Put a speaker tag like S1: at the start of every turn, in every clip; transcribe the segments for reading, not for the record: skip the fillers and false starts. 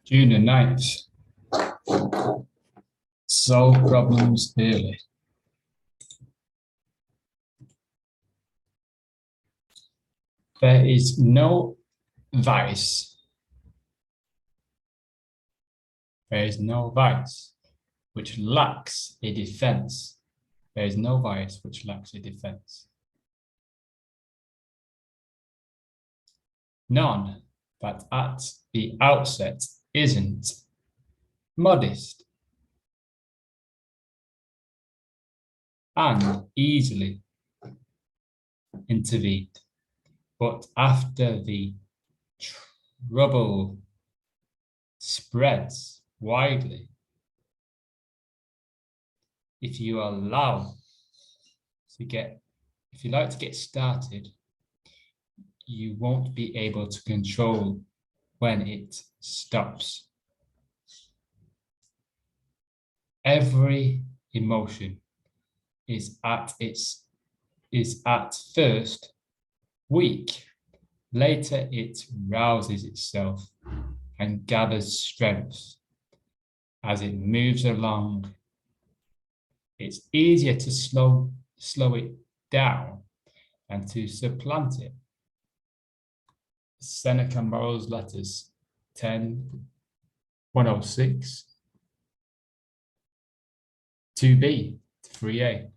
S1: June the 9th. Solve problems early. There is no vice. There is no vice which lacks a defense. There is no vice which lacks a defense. None that at the outset isn't modest and easily intervened, but after the trouble spreads widely, if you like to get started, you won't be able to control when it stops. Every emotion is at first weak. Later it rouses itself and gathers strength as it moves along. It's easier to slow it down than to supplant it. Seneca Morals Letters 10-106, 2b, 3a.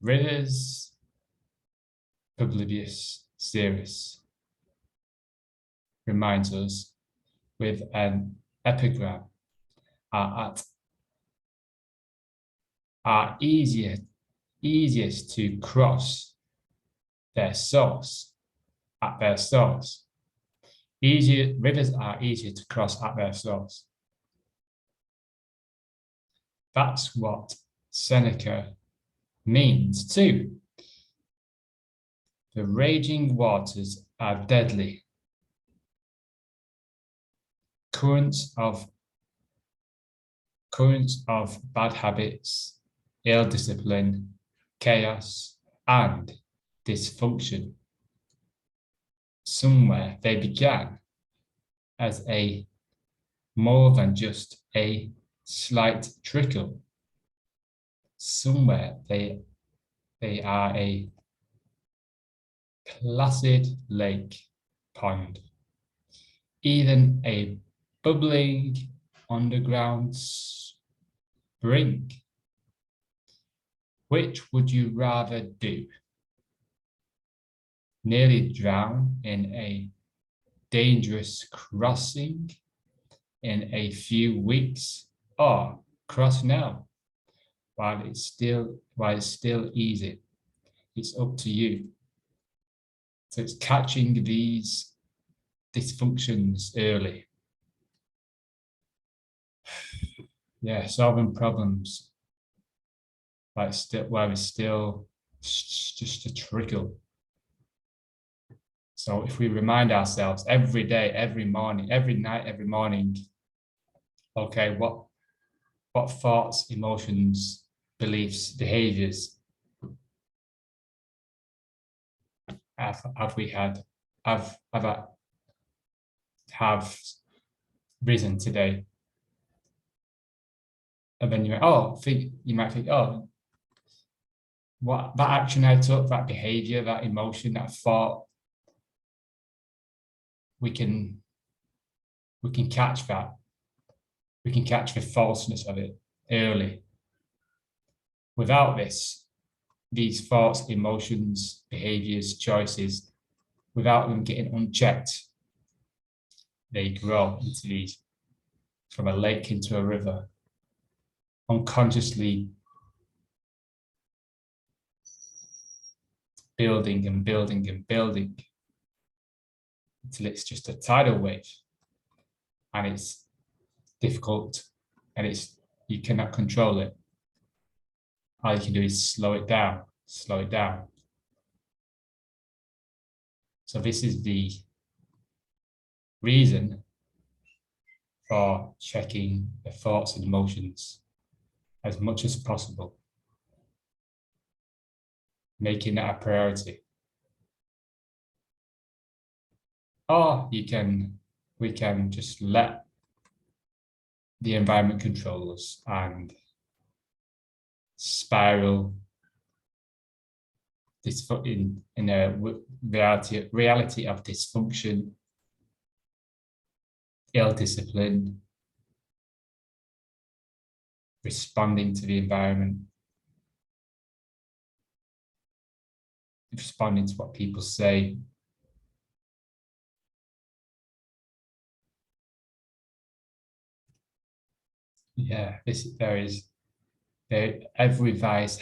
S1: Rivers Publius Syrus reminds us with an epigram are easiest to cross their source at their source. Rivers are easier to cross at their source. That's what Seneca means too. The raging waters are deadly. Currents of bad habits, ill discipline, chaos, and dysfunction. Somewhere they began as more than just a slight trickle. Somewhere they are a placid lake pond, even a bubbling underground spring. Which would you rather do? Nearly drown in a dangerous crossing in a few weeks, or cross now while it's still easy? It's up to you. So it's catching these dysfunctions early. Yeah, solving problems where it's still just a trickle. So if we remind ourselves every day, every morning, every night, every morning, okay, what thoughts, emotions, beliefs, behaviors have we had, have risen today? And then you might think, oh, what that action I took, that behavior, that emotion, that thought, we can catch that. We can catch the falseness of it early. Without these thoughts, emotions, behaviors, choices, without them getting unchecked, they grow into these, from a lake into a river, unconsciously building and building and building until it's just a tidal wave, and it's difficult, and you cannot control it. All you can do is slow it down. So this is the reason for checking the thoughts and emotions as much as possible, making that a priority. Or we can just let the environment control us and spiral this in a reality of dysfunction, ill discipline, responding to the environment, responding to what people say. Yeah, every vice,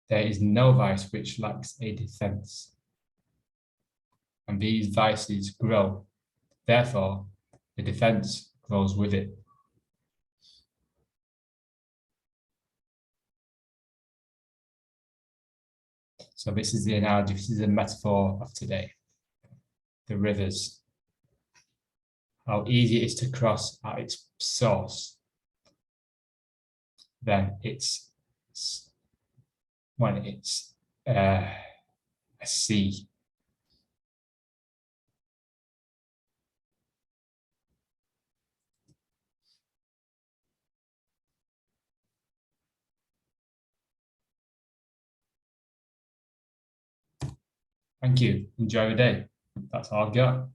S1: there is no vice which lacks a defense. And these vices grow. Therefore, the defense grows with it. So this is the analogy, this is a metaphor of today. The rivers, how easy it is to cross at its source, then it's when it's a sea. Thank you. Enjoy your day. That's all I've got.